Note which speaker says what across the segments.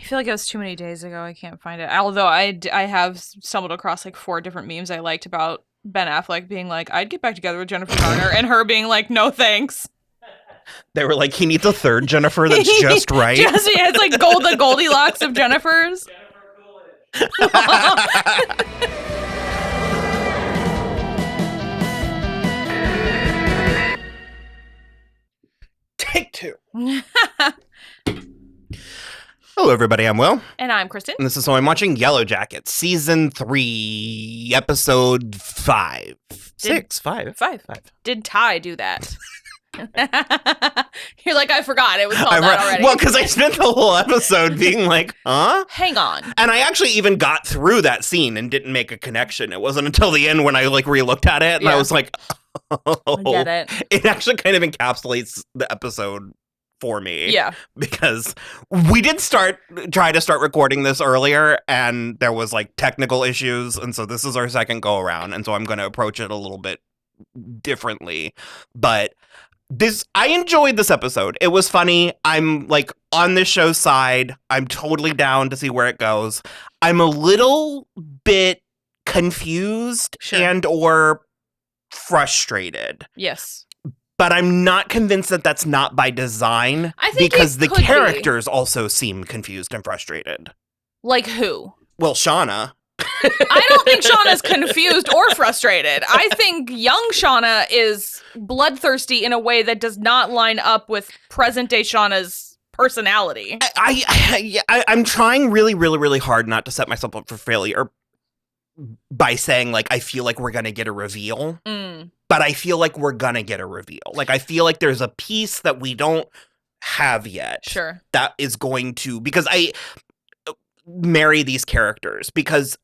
Speaker 1: feel like it was too many days ago. I can't find it. Although I have stumbled across like 4 different memes I liked about Ben Affleck being like, I'd get back together with Jennifer Garner, and her being like, no thanks.
Speaker 2: They were like, he needs a third Jennifer that's just right.
Speaker 1: It's like the Goldilocks of Jennifers.
Speaker 2: Take 2. Hello, everybody. I'm Will.
Speaker 1: And I'm Kristen.
Speaker 2: And this is I'm watching Yellowjackets, Season 3, Episode 5. 5.
Speaker 1: Did Ty do that? You're like, I forgot. It was called that already.
Speaker 2: Well, because I spent the whole episode being like, huh?
Speaker 1: Hang on.
Speaker 2: And I actually even got through that scene and didn't make a connection. It wasn't until the end when I like re-looked at it and I was like, oh.
Speaker 1: I get it.
Speaker 2: It actually kind of encapsulates the episode for me.
Speaker 1: Yeah.
Speaker 2: Because we did try to start recording this earlier and there was like technical issues. And so this is our second go around. And so I'm going to approach it a little bit differently. But I enjoyed this episode. It was funny. I'm like on this show's side. I'm totally down to see where it goes. I'm a little bit confused and or frustrated.
Speaker 1: Yes.
Speaker 2: But I'm not convinced that that's not by design.
Speaker 1: I think
Speaker 2: because the characters also seem confused and frustrated.
Speaker 1: Like who?
Speaker 2: Well, Shauna.
Speaker 1: I don't think Shauna's confused or frustrated. I think young Shauna is bloodthirsty in a way that does not line up with present-day Shauna's personality.
Speaker 2: I'm trying really, really, really hard not to set myself up for failure by saying, like, I feel like we're going to get a reveal. But I feel like we're going to get a reveal. Like, I feel like there's a piece that we don't have yet.
Speaker 1: Sure.
Speaker 2: That is going to, because I marry these characters, because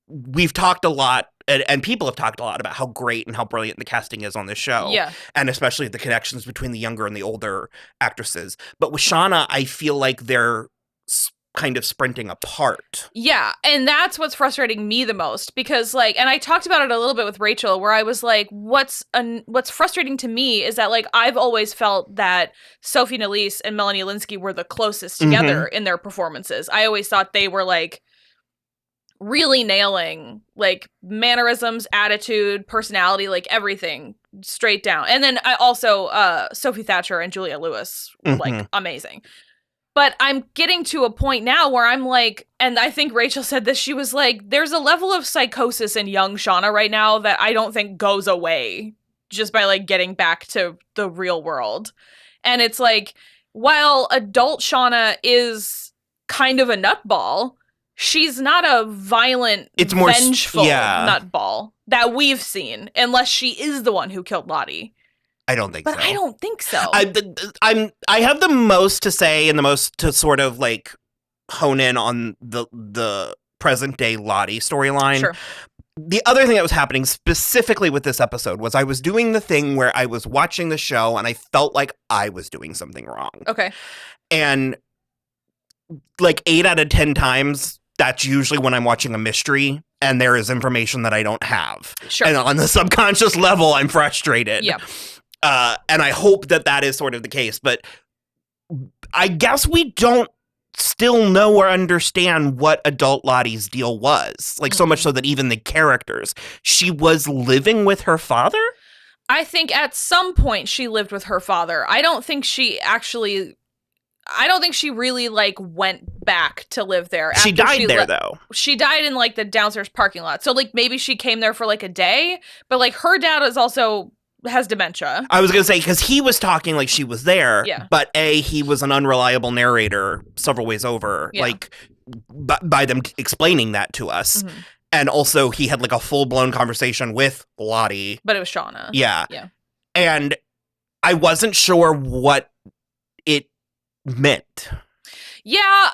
Speaker 2: we've talked a lot, and people have talked a lot about how great and how brilliant the casting is on this show.
Speaker 1: Yeah.
Speaker 2: And especially the connections between the younger and the older actresses. But with Shauna, I feel like they're kind of sprinting apart.
Speaker 1: Yeah, and that's what's frustrating me the most, because like, and I talked about it a little bit with Rachel, where I was like, what's frustrating to me is that like I've always felt that Sophie Nélisse and Melanie Lynskey were the closest together in their performances. I always thought they were like really nailing like mannerisms, attitude, personality, like everything straight down. And then I also Sophie Thatcher and Julia Lewis were like amazing. But I'm getting to a point now where I'm like, and I think Rachel said this, she was like, there's a level of psychosis in young Shauna right now that I don't think goes away just by like getting back to the real world. And it's like, while adult Shauna is kind of a nutball, she's not a violent,
Speaker 2: it's more
Speaker 1: vengeful nutball that we've seen, unless she is the one who killed Lottie.
Speaker 2: I don't think so.
Speaker 1: But I don't think so.
Speaker 2: I have the most to say and the most to sort of like hone in on the present day Lottie storyline.
Speaker 1: Sure.
Speaker 2: The other thing that was happening specifically with this episode was I was doing the thing where I was watching the show and I felt like I was doing something wrong.
Speaker 1: Okay.
Speaker 2: And like 8 out of 10 times, that's usually when I'm watching a mystery and there is information that I don't have.
Speaker 1: Sure.
Speaker 2: And on the subconscious level, I'm frustrated.
Speaker 1: Yeah.
Speaker 2: And I hope that is sort of the case. But I guess we don't still know or understand what adult Lottie's deal was. Like, so much so that even the characters, she was living with her father?
Speaker 1: I think at some point she lived with her father. I don't think she really, like, went back to live there.
Speaker 2: She died there, though.
Speaker 1: She died in, like, the downstairs parking lot. So, like, maybe she came there for, like, a day. But, like, her dad has dementia.
Speaker 2: I was going to say, because he was talking like she was there.
Speaker 1: Yeah.
Speaker 2: But he was an unreliable narrator several ways over.
Speaker 1: Yeah.
Speaker 2: Like, by them explaining that to us.
Speaker 1: Mm-hmm.
Speaker 2: And also, he had, like, a full-blown conversation with Lottie.
Speaker 1: But it was Shauna.
Speaker 2: Yeah.
Speaker 1: Yeah.
Speaker 2: And I wasn't sure what it meant.
Speaker 1: Yeah,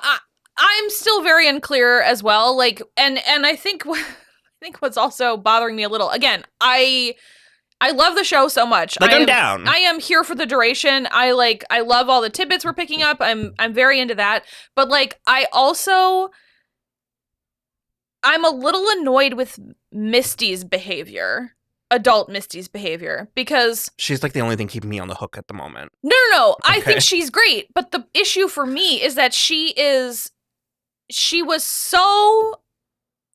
Speaker 1: I'm still very unclear as well. Like, and I think what's also bothering me a little. Again, I love the show so much.
Speaker 2: Like, I'm down.
Speaker 1: I am here for the duration. I love all the tidbits we're picking up. I'm very into that. But like, I'm a little annoyed with Misty's behavior. Adult Misty's behavior, because
Speaker 2: she's like the only thing keeping me on the hook at the moment.
Speaker 1: No.
Speaker 2: Okay.
Speaker 1: I think she's great, but the issue for me is that she is she was so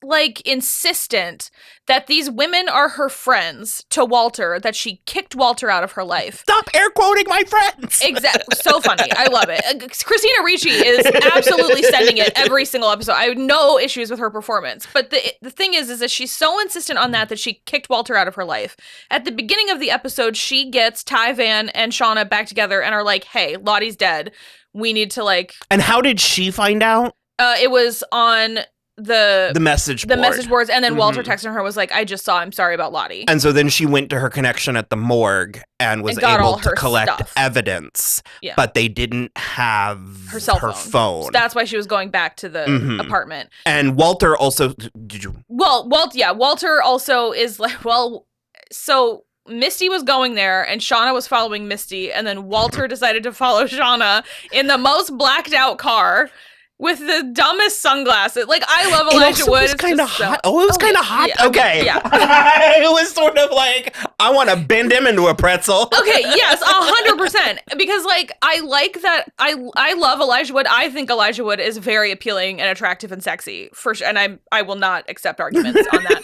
Speaker 1: like insistent that these women are her friends to Walter that she kicked Walter out of her life.
Speaker 2: Stop air quoting my friends.
Speaker 1: Exactly. So funny. I love it. Christina Ricci is absolutely sending it every single episode. I have no issues with her performance. But the thing is that she's so insistent on that she kicked Walter out of her life. At the beginning of the episode, she gets Ty Van and Shauna back together and are like, hey, Lottie's dead. We need to like...
Speaker 2: And how did she find out?
Speaker 1: It was on... the
Speaker 2: message
Speaker 1: boards, and then Walter texted her, was like, I just saw, I'm sorry about Lottie.
Speaker 2: And so then she went to her connection at the morgue and was able to collect evidence, but they didn't have
Speaker 1: her cell phone. So that's why she was going back to the apartment.
Speaker 2: And Walter also, did you?
Speaker 1: Well, Walter also is like, well, so Misty was going there and Shauna was following Misty, and then Walter decided to follow Shauna in the most blacked out car with the dumbest sunglasses. Like, I love Elijah Wood.
Speaker 2: It was kind of hot. It was kind of hot?
Speaker 1: Yeah,
Speaker 2: okay.
Speaker 1: Yeah.
Speaker 2: It was sort of like, I want to bend him into a pretzel.
Speaker 1: Okay, yes, 100%. Because, like, I like that. I love Elijah Wood. I think Elijah Wood is very appealing and attractive and sexy. For sure. And I will not accept arguments on that.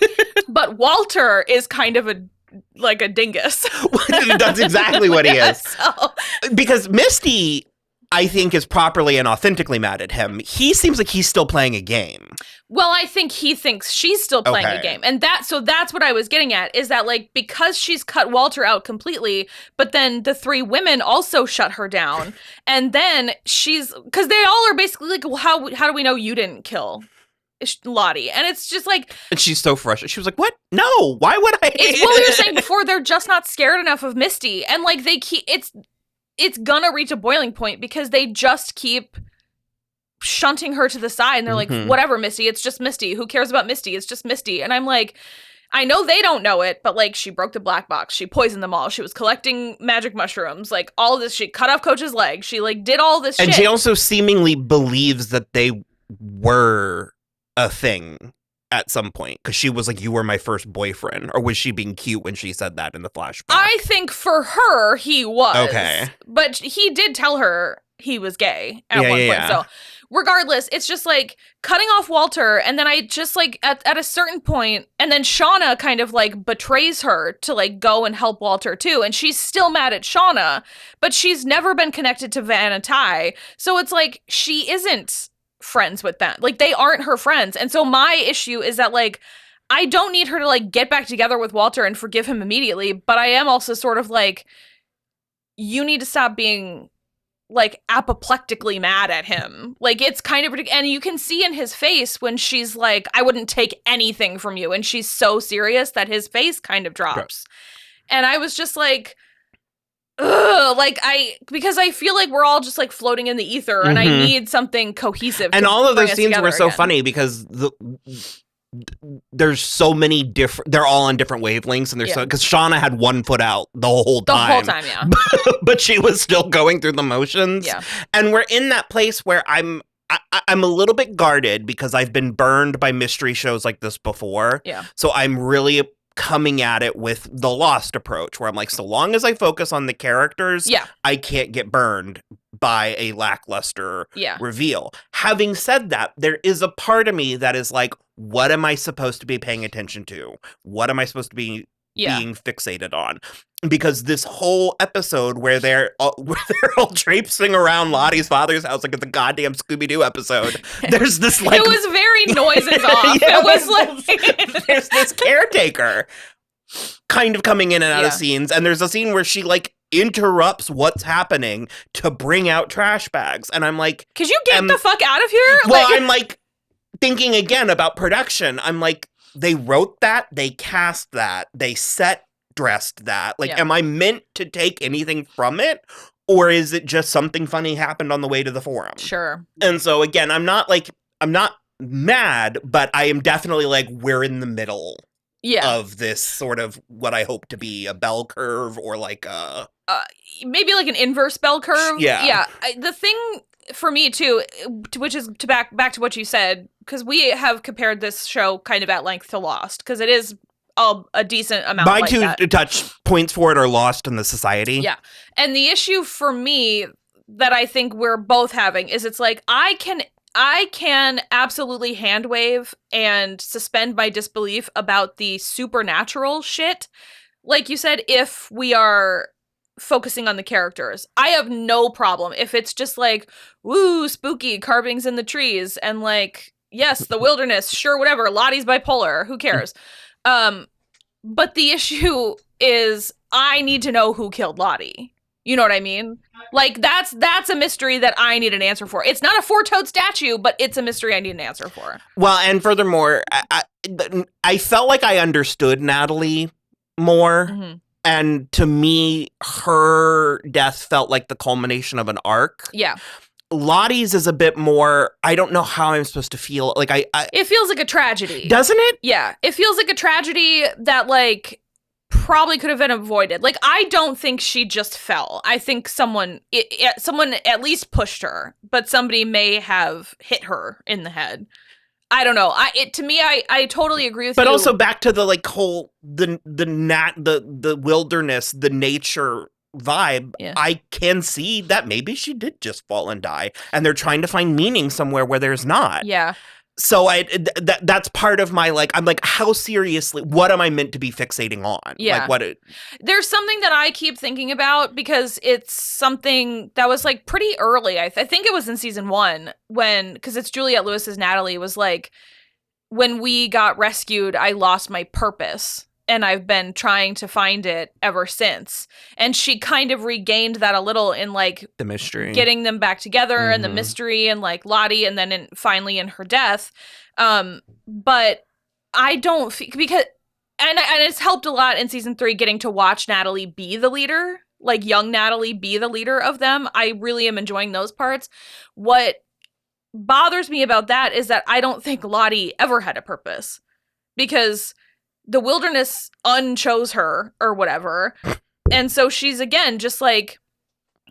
Speaker 1: But Walter is kind of a dingus.
Speaker 2: That's exactly what he is.
Speaker 1: So.
Speaker 2: Because Misty, I think, is properly and authentically mad at him. He seems like he's still playing a game.
Speaker 1: Well, I think he thinks she's still playing a game. And that's what I was getting at, is that, like, because she's cut Walter out completely, but then the three women also shut her down. And then because they all are basically like, well, how do we know you didn't kill Lottie? And it's just like...
Speaker 2: And she's so frustrated. She was like, what? No, why would I?
Speaker 1: It's what we were saying before. They're just not scared enough of Misty. And, like, it's gonna reach a boiling point because they just keep shunting her to the side, and they're like, whatever, Misty, it's just Misty. Who cares about Misty? It's just Misty. And I'm like, I know they don't know it, but, like, she broke the black box. She poisoned them all. She was collecting magic mushrooms. Like, all this. She cut off Coach's leg. She, like, did all this shit.
Speaker 2: And she also seemingly believes that they were a thing at some point, because she was like, you were my first boyfriend. Or was she being cute when she said that in the flashback?
Speaker 1: I think for her, he was.
Speaker 2: Okay.
Speaker 1: But he did tell her he was gay at one point. Yeah. So regardless, it's just like cutting off Walter, and then I just like at a certain point, and then Shauna kind of like betrays her to like go and help Walter too. And she's still mad at Shauna, but she's never been connected to Van and Ty. So it's like she isn't friends with them. Like, they aren't her friends. And so my issue is that, like, I don't need her to like get back together with Walter and forgive him immediately, but I am also sort of like, you need to stop being like apoplectically mad at him. Like, it's kind of ridiculous. And you can see in his face when she's like, I wouldn't take anything from you, and she's so serious that his face kind of drops. And I was just like, ugh, like, because I feel like we're all just like floating in the ether, and I need something cohesive.
Speaker 2: And all of those scenes were so funny because there's so many different, they're all on different wavelengths, and there's because Shauna had one foot out the whole time.
Speaker 1: Yeah.
Speaker 2: But she was still going through the motions.
Speaker 1: Yeah.
Speaker 2: And we're in that place where I'm a little bit guarded because I've been burned by mystery shows like this before.
Speaker 1: Yeah.
Speaker 2: So I'm really coming at it with the Lost approach, where I'm like, so long as I focus on the characters, I can't get burned by a lackluster reveal. Having said that, there is a part of me that is like, what am I supposed to be paying attention to? What am I supposed to be being fixated on? Because this whole episode where they're all traipsing around Lottie's father's house like it's a goddamn Scooby-Doo episode, there's this like...
Speaker 1: It was very noises off. It was like...
Speaker 2: There's this caretaker kind of coming in and out of scenes, and there's a scene where she like interrupts what's happening to bring out trash bags, and I'm like...
Speaker 1: Could you get the fuck out of here?
Speaker 2: Well, I'm like thinking again about production. I'm like, they wrote that, they cast that, they dressed that. Like, am I meant to take anything from it? Or is it just something funny happened on the way to the forum?
Speaker 1: Sure.
Speaker 2: And so again, I'm not mad, but I am definitely like, we're in the middle of this sort of what I hope to be a bell curve, or like a...
Speaker 1: maybe like an inverse bell curve.
Speaker 2: Yeah.
Speaker 1: The thing for me too, which is to back to what you said, because we have compared this show kind of at length to Lost, because it is a decent amount.
Speaker 2: My two touch points for it are Lost in the Society.
Speaker 1: Yeah. And the issue for me that I think we're both having is it's like, I can I can absolutely hand wave and suspend my disbelief about the supernatural shit. Like you said, if we are focusing on the characters, I have no problem if it's just like, woo, spooky carvings in the trees and like, yes, the wilderness, sure, whatever. Lottie's bipolar, who cares? But the issue is I need to know who killed Lottie. You know what I mean? Like, that's a mystery that I need an answer for. It's not a four-toed statue, but it's a mystery I need an answer for.
Speaker 2: Well, and furthermore, I felt like I understood Natalie more. Mm-hmm. And to me, her death felt like the culmination of an arc.
Speaker 1: Yeah.
Speaker 2: Lottie's is a bit more, I don't know how I'm supposed to feel. Like,
Speaker 1: it feels like a tragedy.
Speaker 2: Doesn't it?
Speaker 1: Yeah. It feels like a tragedy that, like, probably could have been avoided. Like, I don't think she just fell. I think someone at least pushed her, but somebody may have hit her in the head. I don't know. To me, I totally agree with you.
Speaker 2: But also back to the like whole the wilderness, the nature vibe. Yeah. I can see that maybe she did just fall and die, and they're trying to find meaning somewhere where there's not.
Speaker 1: Yeah.
Speaker 2: So that's part of my, like, I'm like, how seriously, what am I meant to be fixating on?
Speaker 1: Yeah.
Speaker 2: Like,
Speaker 1: there's something that I keep thinking about because it's something that was like pretty early. I think it was in season 1 because it's Juliette Lewis's Natalie was like, when we got rescued, I lost my purpose. And I've been trying to find it ever since. And she kind of regained that a little in like
Speaker 2: the mystery,
Speaker 1: getting them back together and the mystery and like Lottie and then finally in her death. But I don't because and it's helped a lot in season 3 getting to watch Natalie be the leader, like young Natalie be the leader of them. I really am enjoying those parts. What bothers me about that is that I don't think Lottie ever had a purpose because the wilderness unchose her or whatever. And so she's, again, just like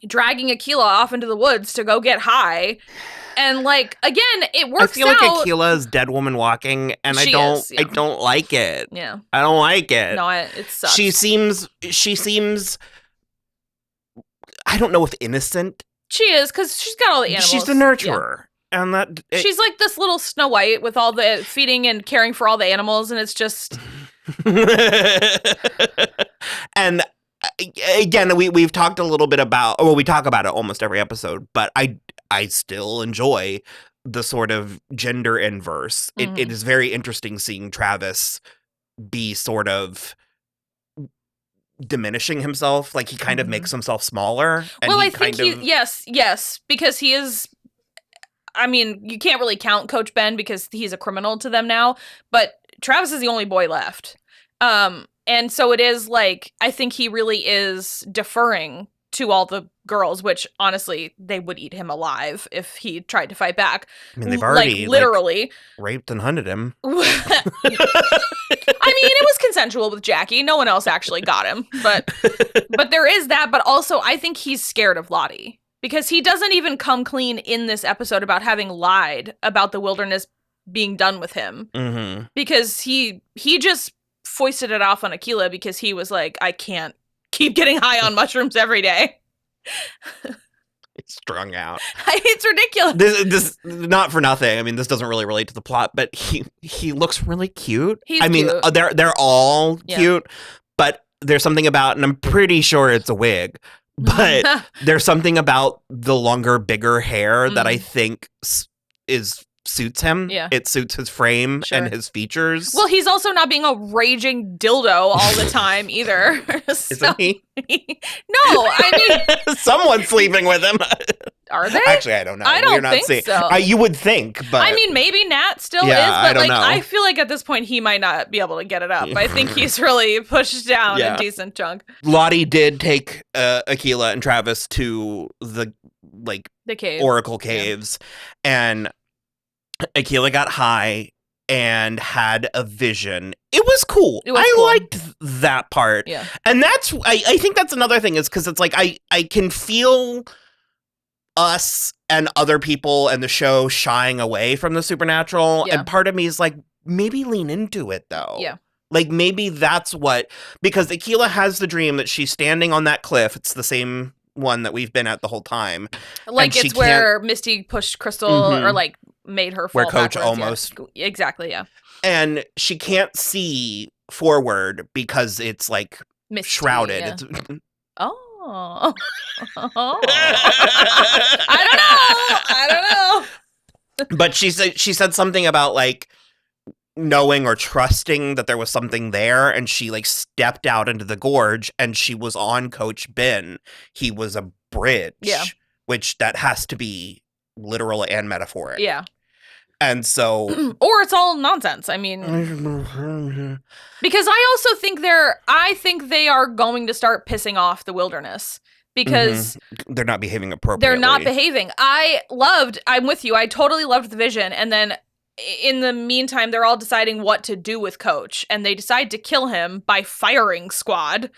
Speaker 1: dragging Akila off into the woods to go get high. And like, again, it works out.
Speaker 2: I feel like Akila is dead woman walking, and I don't like it.
Speaker 1: Yeah.
Speaker 2: I don't like it.
Speaker 1: No, it sucks.
Speaker 2: She seems, I don't know if innocent.
Speaker 1: She is, because she's got all the animals.
Speaker 2: She's the nurturer. Yeah. And
Speaker 1: she's like this little Snow White with all the feeding and caring for all the animals, and it's just
Speaker 2: and again, we've talked a little bit about, we talk about it almost every episode, but I still enjoy the sort of gender inverse. It is very interesting seeing Travis be sort of diminishing himself, like he kind of makes himself smaller. And
Speaker 1: well, I think yes, because he is. I mean, you can't really count Coach Ben because he's a criminal to them now, but Travis is the only boy left. And so it is like, I think he really is deferring to all the girls, which honestly, they would eat him alive if he tried to fight back.
Speaker 2: I mean, they've already
Speaker 1: literally
Speaker 2: raped and hunted him.
Speaker 1: I mean, it was consensual with Jackie. No one else actually got him, but there is that. But also, I think he's scared of Lottie. Because he doesn't even come clean in this episode about having lied about the wilderness being done with him. Mm-hmm. Because he just foisted it off on Akila because he was like, I can't keep getting high on mushrooms every day.
Speaker 2: It's strung out.
Speaker 1: It's ridiculous.
Speaker 2: This not for nothing. I mean, this doesn't really relate to the plot, but he looks really cute.
Speaker 1: He's cute.
Speaker 2: They're all cute, but there's something about, and I'm pretty sure it's a wig, but there's something about the longer, bigger hair that I think suits him. Yeah. It suits his frame and his features.
Speaker 1: Well, he's also not being a raging dildo all the time either.
Speaker 2: Isn't he?
Speaker 1: No, I
Speaker 2: mean... Someone's sleeping with him.
Speaker 1: Are they?
Speaker 2: Actually, I don't know.
Speaker 1: I don't think so.
Speaker 2: You would think, but...
Speaker 1: I mean, maybe Nat still is, but I feel like at this point he might not be able to get it up. I think he's really pushed down a decent chunk.
Speaker 2: Lottie did take Akila and Travis to the
Speaker 1: cave.
Speaker 2: Oracle Caves, and Akila got high and had a vision. It was cool. I liked that part.
Speaker 1: Yeah.
Speaker 2: And that's, I think that's another thing, is because it's like, I can feel us and other people and the show shying away from the supernatural. Yeah. And part of me is like, maybe lean into it though.
Speaker 1: Yeah.
Speaker 2: Like maybe that's because Akila has the dream that she's standing on that cliff. It's the same one that we've been at the whole time.
Speaker 1: Like it's where Misty pushed Crystal or made her fall
Speaker 2: where Coach
Speaker 1: backwards.
Speaker 2: almost
Speaker 1: exactly, yeah.
Speaker 2: And she can't see forward because it's like
Speaker 1: Misty,
Speaker 2: shrouded.
Speaker 1: yeah.
Speaker 2: It's
Speaker 1: Oh. I don't know.
Speaker 2: But she said something about like knowing or trusting that there was something there, and she like stepped out into the gorge and she was on Coach Ben. He was a bridge.
Speaker 1: Yeah.
Speaker 2: Which that has to be literal and metaphoric.
Speaker 1: Yeah.
Speaker 2: And so
Speaker 1: or it's all nonsense. I mean, because I also think they are going to start pissing off the wilderness because
Speaker 2: they're not behaving appropriately.
Speaker 1: They're not behaving. I'm with you. I totally loved the vision. And then in the meantime, they're all deciding what to do with Coach, and they decide to kill him by firing squad,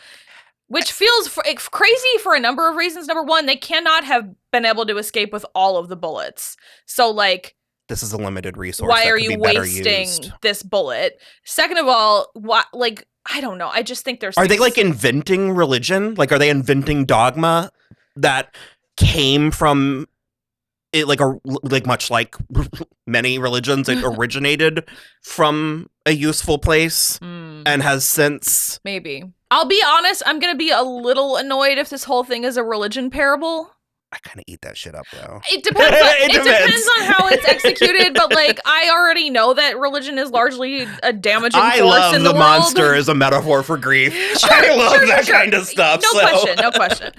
Speaker 1: which feels crazy for a number of reasons. Number one, they cannot have been able to escape with all of the bullets. So like,
Speaker 2: this is a limited resource.
Speaker 1: Why are you wasting this bullet? Second of all, like, I don't know. I just think there's
Speaker 2: Are they like inventing religion? Like, are they inventing dogma that came from it? Like much like many religions, it originated from a useful place and has since.
Speaker 1: Maybe. I'll be honest. I'm going to be a little annoyed if this whole thing is a religion parable.
Speaker 2: I kind of eat that shit up, though.
Speaker 1: It depends. It depends on how it's executed, but like I already know that religion is largely a damaging force in the world.
Speaker 2: I love the monster as a metaphor for grief. I love that kind of stuff.
Speaker 1: No question.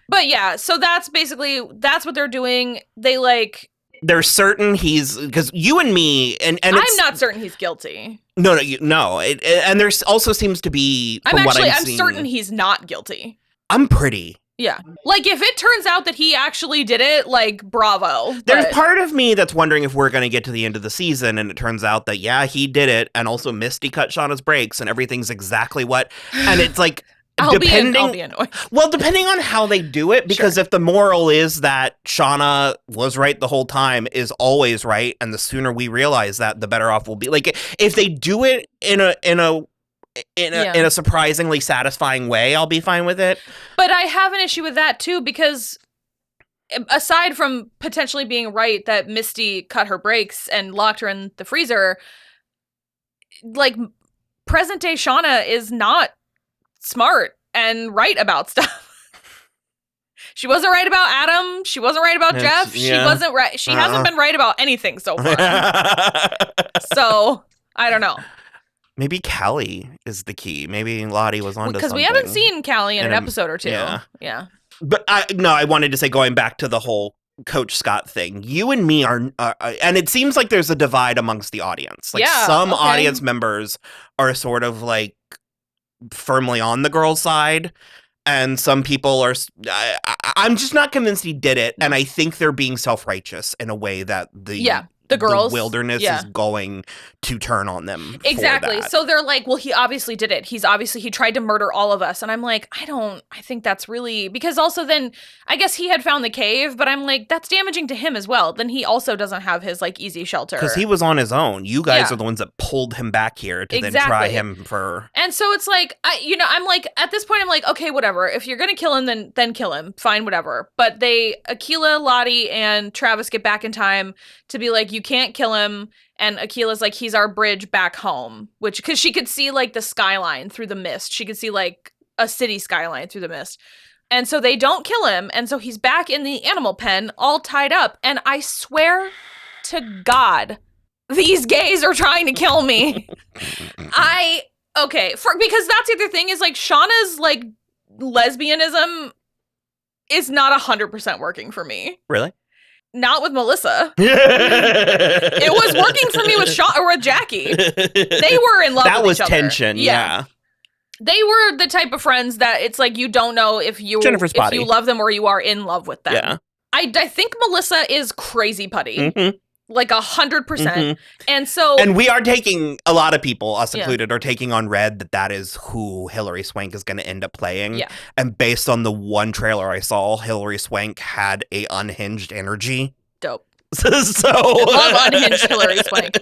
Speaker 1: But yeah, so that's what they're doing.
Speaker 2: They're certain because you and me and
Speaker 1: I'm not certain he's guilty.
Speaker 2: No, and there also seems to be. I'm
Speaker 1: certain he's not guilty.
Speaker 2: I'm pretty.
Speaker 1: Yeah. Like, if it turns out that he actually did it, like, bravo.
Speaker 2: There's part of me that's wondering if we're going to get to the end of the season and it turns out that, yeah, he did it. And also Misty cut Shauna's brakes and everything's exactly what. And it's like,
Speaker 1: I'll be annoyed.
Speaker 2: Well, depending on how they do it, because if the moral is that Shauna was right the whole time, is always right, and the sooner we realize that, the better off we'll be. Like, if they do it in a surprisingly satisfying way, I'll be fine with it.
Speaker 1: But I have an issue with that too, because aside from potentially being right that Misty cut her brakes and locked her in the freezer, like, present day Shauna is not smart and right about stuff. She wasn't right about Adam. She wasn't right about Jeff. Yeah. She wasn't right. She hasn't been right about anything so far. So I don't know.
Speaker 2: Maybe Callie is the key. Maybe Lottie was onto something.
Speaker 1: Because we haven't seen Callie in an episode or two. Yeah.
Speaker 2: But I wanted to say, going back to the whole Coach Scott thing, you and me are and it seems like there's a divide amongst the audience. Like, some audience members are sort of like firmly on the girl's side, and some people are. I'm just not convinced he did it, and I think they're being self-righteous in a way that the girls, the wilderness is going to turn on them.
Speaker 1: Exactly. So they're like, well, he obviously did it. He tried to murder all of us. And I'm like, I think that's really, because also then I guess he had found the cave, but I'm like, that's damaging to him as well. Then he also doesn't have his like easy shelter.
Speaker 2: Because he was on his own. You guys are the ones that pulled him back here to then try him for.
Speaker 1: And so it's like, I'm like, at this point, I'm like, okay, whatever. If you're going to kill him, then kill him. Fine, whatever. But Akila, Lottie, and Travis get back in time to be like, you can't kill him. And Akila's like, he's our bridge back home, because she could see like the skyline through the mist. She could see like a city skyline through the mist. And so they don't kill him. And so he's back in the animal pen, all tied up. And I swear to God, these gays are trying to kill me. Because that's the other thing is like Shauna's like lesbianism is not 100% working for me.
Speaker 2: Really?
Speaker 1: Not with Melissa. It was working for me with Jackie. They were in love with each other. That was
Speaker 2: tension, yeah.
Speaker 1: They were the type of friends that it's like you don't know if you love them or you are in love with them.
Speaker 2: Yeah.
Speaker 1: I think Melissa is crazy putty. Mm-hmm. Like 100%. Mm-hmm.
Speaker 2: And we are taking, a lot of people, us included, are taking on red that is who Hilary Swank is going to end up playing.
Speaker 1: Yeah.
Speaker 2: And based on the one trailer I saw, Hilary Swank had a unhinged energy.
Speaker 1: Dope.
Speaker 2: So
Speaker 1: I love unhinged Hilary Swank.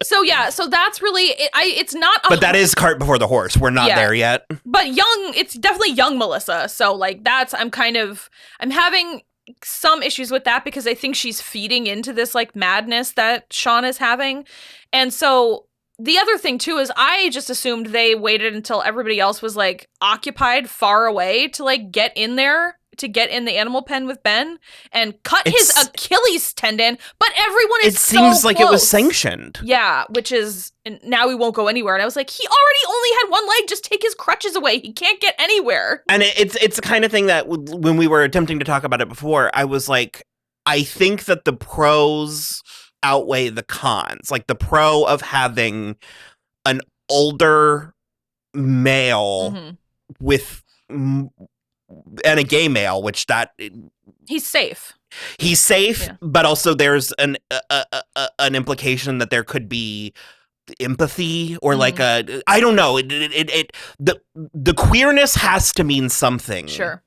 Speaker 1: So that's really it's not.
Speaker 2: But that is cart before the horse. We're not there yet.
Speaker 1: But it's definitely young Melissa. So like I'm having some issues with that because I think she's feeding into this like madness that Shauna is having. And so the other thing too is I just assumed they waited until everybody else was like occupied far away to like get in there, to get in the animal pen with Ben and cut his Achilles tendon, but everyone is so close. It seems
Speaker 2: like it was sanctioned.
Speaker 1: Yeah, which is, now we won't go anywhere. And I was like, he already only had one leg, just take his crutches away. He can't get anywhere.
Speaker 2: And it's the kind of thing that when we were attempting to talk about it before, I was like, I think that the pros outweigh the cons. Like the pro of having an older male with... and a gay male, which that
Speaker 1: he's safe.
Speaker 2: He's safe, yeah. But also there's an implication that there could be empathy or like I don't know. The queerness has to mean something.
Speaker 1: Sure.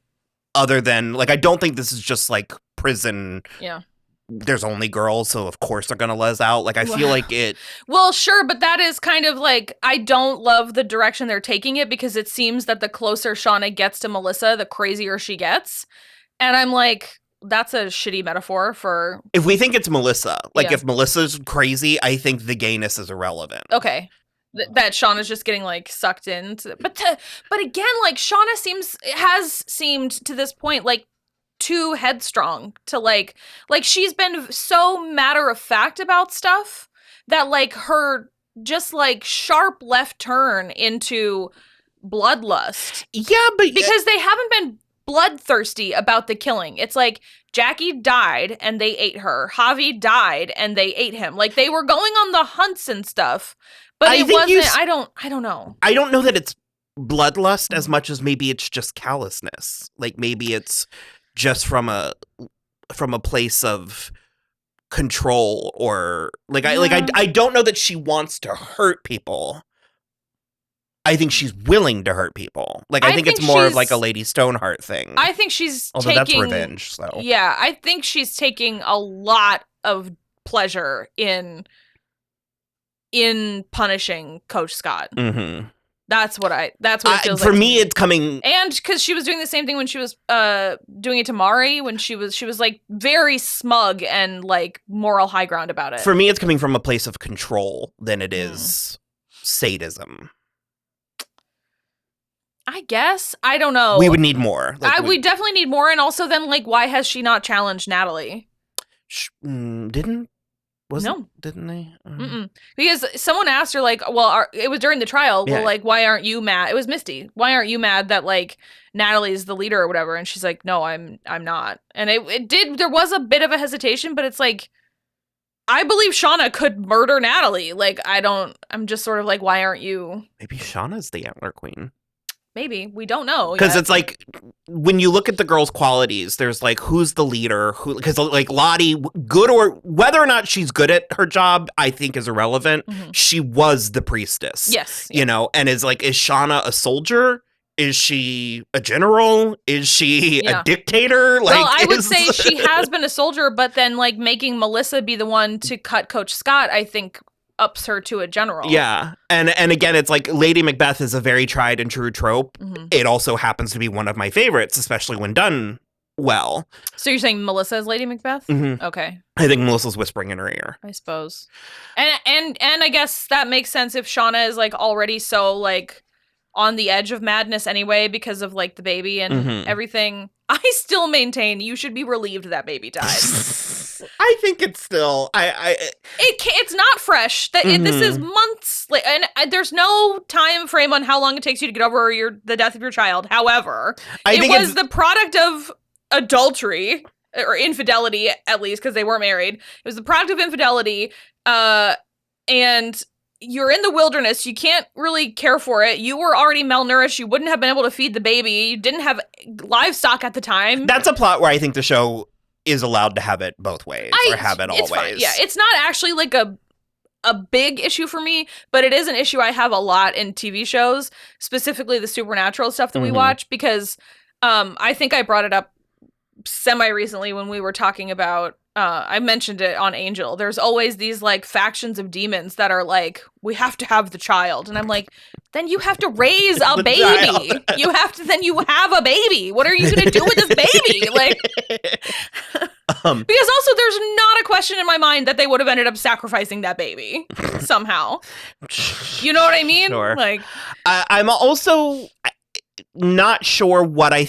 Speaker 2: Other than like, I don't think this is just like prison.
Speaker 1: Yeah.
Speaker 2: There's only girls, so of course they're gonna les out. Like I feel like it.
Speaker 1: Well, sure, but that is kind of like, I don't love the direction they're taking it because it seems that the closer Shauna gets to Melissa, the crazier she gets, and I'm like, that's a shitty metaphor for.
Speaker 2: If we think it's Melissa, like if Melissa's crazy, I think the gayness is irrelevant.
Speaker 1: Okay. That Shauna's just getting like sucked into, but again, like Shauna has seemed to this point like too headstrong to like she's been so matter of fact about stuff that like her just like sharp left turn into bloodlust.
Speaker 2: Yeah, but
Speaker 1: because they haven't been bloodthirsty about the killing. It's like Jackie died and they ate her. Javi died and they ate him. Like they were going on the hunts and stuff, but it wasn't. I don't know.
Speaker 2: I don't know that it's bloodlust as much as maybe it's just callousness. Like maybe it's just from a place of control or like I don't know that she wants to hurt people. I think she's willing to hurt people. Like I think it's more of like a Lady Stoneheart thing.
Speaker 1: I think she's
Speaker 2: although that's revenge. So
Speaker 1: yeah, I think she's taking a lot of pleasure in punishing Coach Scott.
Speaker 2: Mm-hmm.
Speaker 1: That's what it feels
Speaker 2: for
Speaker 1: like.
Speaker 2: For me, it's coming.
Speaker 1: And because she was doing the same thing when she was doing it to Mari, when she was like very smug and like moral high ground about it.
Speaker 2: For me, it's coming from a place of control than it is sadism.
Speaker 1: I guess. I don't know.
Speaker 2: We would need more.
Speaker 1: We definitely need more. And also then like, why has she not challenged Natalie?
Speaker 2: Didn't they?
Speaker 1: Because someone asked her, like, well, it was during the trial. Yeah. Well, like, why aren't you mad? It was Misty. Why aren't you mad that, like, Natalie's the leader or whatever? And she's like, no, I'm not. And there was a bit of a hesitation, but it's like, I believe Shauna could murder Natalie. Like, I'm just sort of like, why aren't you?
Speaker 2: Maybe Shauna's the Antler Queen.
Speaker 1: Maybe. We don't know.
Speaker 2: Because it's like, when you look at the girl's qualities, there's like, who's the leader? Because like Lottie, good or whether or not she's good at her job, I think is irrelevant. Mm-hmm. She was the priestess.
Speaker 1: Yes.
Speaker 2: You know, and is Shauna a soldier? Is she a general? Is she a dictator? Like,
Speaker 1: well, I would say she has been a soldier, but then like making Melissa be the one to cut Coach Scott, I think ups her to a general.
Speaker 2: Yeah. And again, it's like Lady Macbeth is a very tried and true trope. Mm-hmm. It also happens to be one of my favorites, especially when done well.
Speaker 1: So you're saying Melissa is Lady Macbeth?
Speaker 2: Mm-hmm.
Speaker 1: Okay.
Speaker 2: I think Melissa's whispering in her ear.
Speaker 1: I suppose. And I guess that makes sense if Shauna is like already so like on the edge of madness anyway because of like the baby and everything. I still maintain you should be relieved that baby died.
Speaker 2: I think it's still
Speaker 1: it's not fresh. This is months and there's no time frame on how long it takes you to get over the death of your child. However, it was the product of adultery or infidelity, at least because they weren't married. It was the product of infidelity, and you're in the wilderness. You can't really care for it. You were already malnourished. You wouldn't have been able to feed the baby. You didn't have livestock at the time.
Speaker 2: That's a plot where I think the show is allowed to have it both ways or have it all ways.
Speaker 1: Yeah, it's not actually like a big issue for me, but it is an issue I have a lot in TV shows, specifically the supernatural stuff that we watch, because I think I brought it up semi-recently when we were talking about I mentioned it on Angel. There's always these like factions of demons that are like, we have to have the child. And I'm like, then you have to raise a baby. You have a baby. What are you going to do with this baby? Like, because also there's not a question in my mind that they would have ended up sacrificing that baby somehow. You know what I mean?
Speaker 2: Sure.
Speaker 1: Like,
Speaker 2: I'm also not sure what I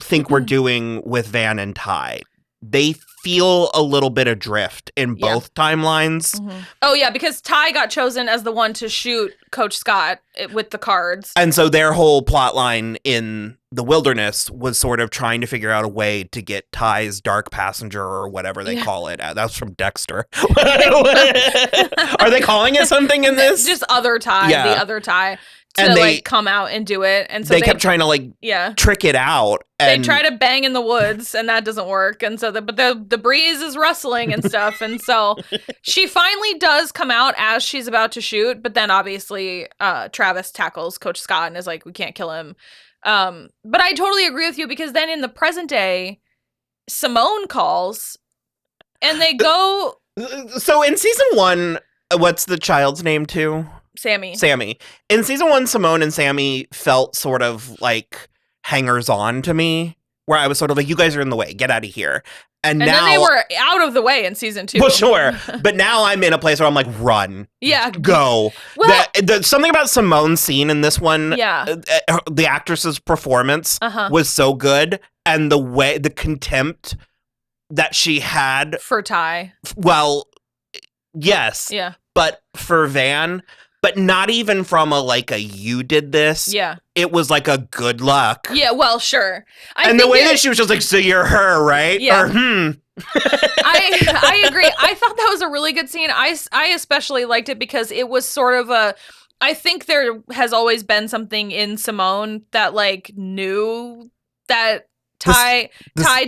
Speaker 2: think we're doing with Van and Ty. They feel a little bit adrift in both timelines.
Speaker 1: Oh, yeah, because Ty got chosen as the one to shoot Coach Scott with the cards.
Speaker 2: And so their whole plot line in the wilderness was sort of trying to figure out a way to get Ty's dark passenger or whatever they call it. That's from Dexter. Are they calling it something in this?
Speaker 1: Just other Ty, the other Ty. To like come out and do it, and so
Speaker 2: they kept trying to like trick it out. And
Speaker 1: they try to bang in the woods, and that doesn't work. And so but the breeze is rustling and stuff, and so she finally does come out as she's about to shoot. But then obviously, Travis tackles Coach Scott and is like, "We can't kill him." But I totally agree with you because then in the present day, Simone calls, and they go.
Speaker 2: So in season 1, what's the child's name too?
Speaker 1: Sammy.
Speaker 2: In season 1, Simone and Sammy felt sort of like hangers on to me, where I was sort of like, you guys are in the way, get out of here. And now
Speaker 1: then they were out of the way in season 2.
Speaker 2: Well, sure. But now I'm in a place where I'm like, run.
Speaker 1: Yeah.
Speaker 2: Go. Well, something about Simone's scene in this one, the actress's performance was so good. And the contempt that she had.
Speaker 1: For Ty.
Speaker 2: Well, yes.
Speaker 1: Yeah.
Speaker 2: But for Van... But not even from a you did this.
Speaker 1: Yeah.
Speaker 2: It was like a good luck.
Speaker 1: Yeah, well, sure.
Speaker 2: And the way that she was just like, so you're her, right?
Speaker 1: Yeah.
Speaker 2: Or,
Speaker 1: I agree. I thought that was a really good scene. I especially liked it because it was sort of I think there has always been something in Simone that knew that Ty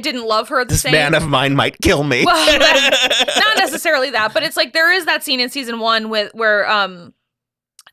Speaker 1: didn't love her the same.
Speaker 2: This man of mine might kill me.
Speaker 1: Well, not necessarily that, but it's there is that scene in season 1 where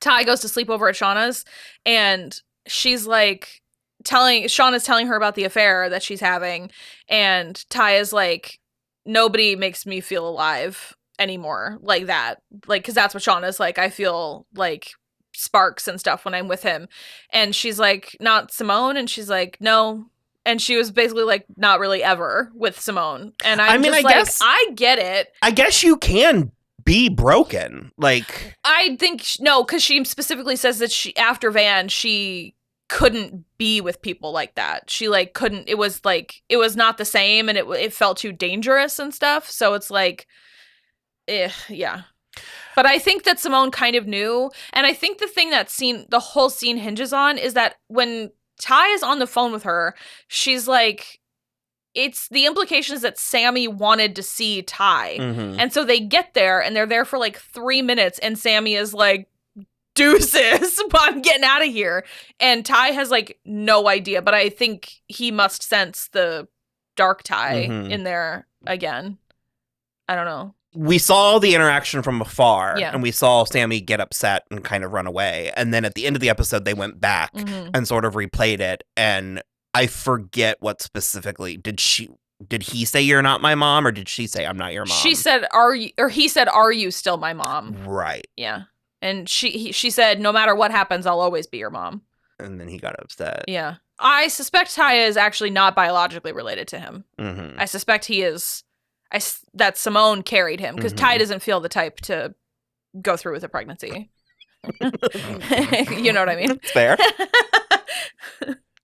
Speaker 1: Ty goes to sleep over at Shauna's, and she's Shauna's telling her about the affair that she's having, and Ty is like, nobody makes me feel alive anymore like that. Because that's what Shauna's like. I feel like sparks and stuff when I'm with him. And she's like, not Simone? And she's like, no. And she was basically like, not really ever with Simone. And I guess I get it.
Speaker 2: I guess you can be broken.
Speaker 1: I think no, because she specifically says that after Van, she couldn't be with people like that. She couldn't. It was not the same, and it felt too dangerous and stuff. So it's yeah. But I think that Simone kind of knew, and I think the thing the whole scene hinges on is that when Ty is on the phone with her, she's like, it's the implications that Sammy wanted to see Ty.
Speaker 2: Mm-hmm.
Speaker 1: And so they get there and they're there for 3 minutes and Sammy is like, deuces, I'm getting out of here. And Ty has no idea, but I think he must sense the dark Ty in there again. I don't know.
Speaker 2: We saw the interaction from afar,
Speaker 1: yeah.
Speaker 2: and we saw Sammy get upset and kind of run away. And then at the end of the episode, they went back and sort of replayed it. And I forget what specifically. Did he say you're not my mom, or did she say I'm not your mom?
Speaker 1: She said, he said, are you still my mom?
Speaker 2: Right.
Speaker 1: Yeah. And she said, no matter what happens, I'll always be your mom.
Speaker 2: And then he got upset.
Speaker 1: Yeah. I suspect Ty is actually not biologically related to him.
Speaker 2: Mm-hmm.
Speaker 1: I suspect he is. That Simone carried him because Ty doesn't feel the type to go through with a pregnancy. You know what I mean?
Speaker 2: It's fair.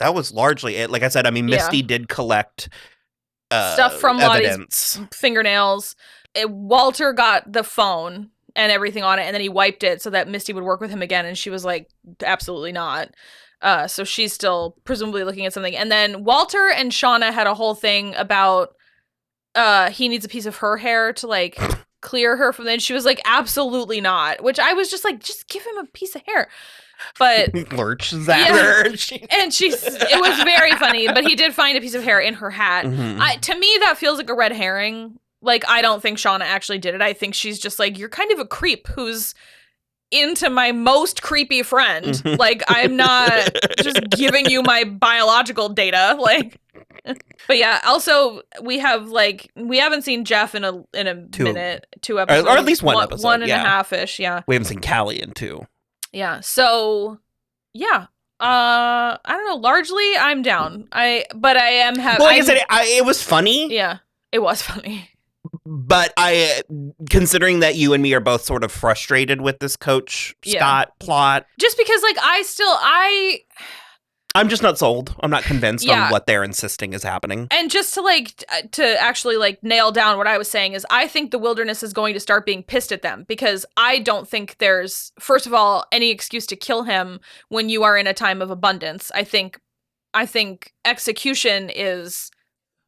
Speaker 2: That was largely it. Like I said, Misty did collect
Speaker 1: stuff from
Speaker 2: evidence.
Speaker 1: Lottie's fingernails. Walter got the phone and everything on it, and then he wiped it so that Misty would work with him again, and she was like, absolutely not. So she's still presumably looking at something. And then Walter and Shauna had a whole thing about he needs a piece of her hair to clear her from then. She was like, absolutely not. Which I was just like, just give him a piece of hair. But
Speaker 2: lurches at her.
Speaker 1: And it was very funny, but he did find a piece of hair in her hat. Mm-hmm. To me, that feels like a red herring. I don't think Shauna actually did it. I think she's just like, you're kind of a creep who's into my most creepy friend. I'm not just giving you my biological data. But yeah, also we haven't seen Jeff in a minute, 2 episodes,
Speaker 2: or at least one episode,
Speaker 1: one and a half-ish. Yeah,
Speaker 2: we haven't seen Callie in 2.
Speaker 1: Yeah, so yeah, I don't know. Largely, I'm down. But I am happy.
Speaker 2: Well, like I said, it was funny.
Speaker 1: Yeah, it was funny.
Speaker 2: But considering that you and me are both sort of frustrated with this Coach Scott plot,
Speaker 1: just because
Speaker 2: I'm just not sold. I'm not convinced on what they're insisting is happening.
Speaker 1: And just to actually nail down what I was saying is I think the wilderness is going to start being pissed at them, because I don't think there's, first of all, any excuse to kill him when you are in a time of abundance. I think execution is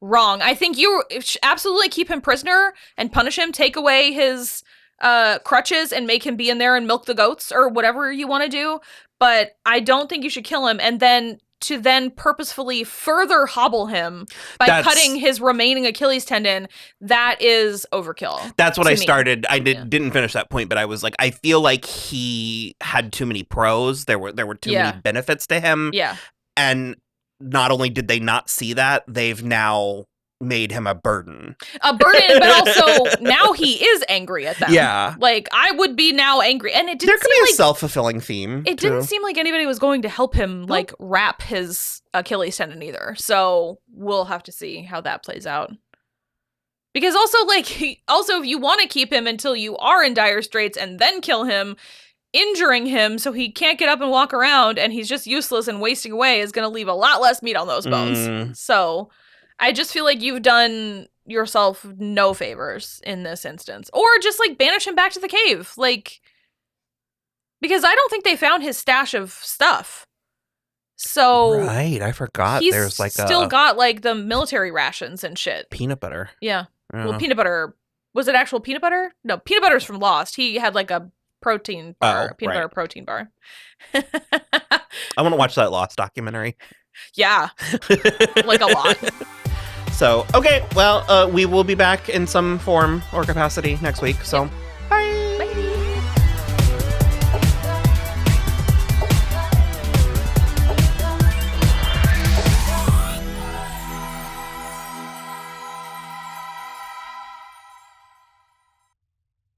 Speaker 1: wrong. I think you absolutely keep him prisoner and punish him, take away his crutches and make him be in there and milk the goats or whatever you want to do. But I don't think you should kill him, and then purposefully further hobble him by cutting his remaining Achilles tendon. That is overkill.
Speaker 2: That's what I started. I didn't finish that point, but I was like, I feel like he had too many pros. There were too many benefits to him.
Speaker 1: Yeah. And
Speaker 2: not only did they not see that, they've now made him a burden.
Speaker 1: But also now he is angry at them.
Speaker 2: Yeah.
Speaker 1: I would be now angry. And it didn't
Speaker 2: there could be a self-fulfilling theme.
Speaker 1: It didn't seem like anybody was going to help him wrap his Achilles tendon either. So we'll have to see how that plays out. Because also if you want to keep him until you are in dire straits and then kill him, injuring him so he can't get up and walk around and he's just useless and wasting away is going to leave a lot less meat on those bones. So I just feel like you've done yourself no favors in this instance. Or just banish him back to the cave. Because I don't think they found his stash of stuff. So
Speaker 2: right, I forgot there's
Speaker 1: still got the military rations and shit.
Speaker 2: Peanut butter.
Speaker 1: Yeah. Well, peanut butter, was it actual peanut butter? No, peanut butter's from Lost. He had a protein bar, peanut butter protein bar.
Speaker 2: I want to watch that Lost documentary.
Speaker 1: Yeah. A lot.
Speaker 2: So, okay, well, we will be back in some form or capacity next week. So, bye.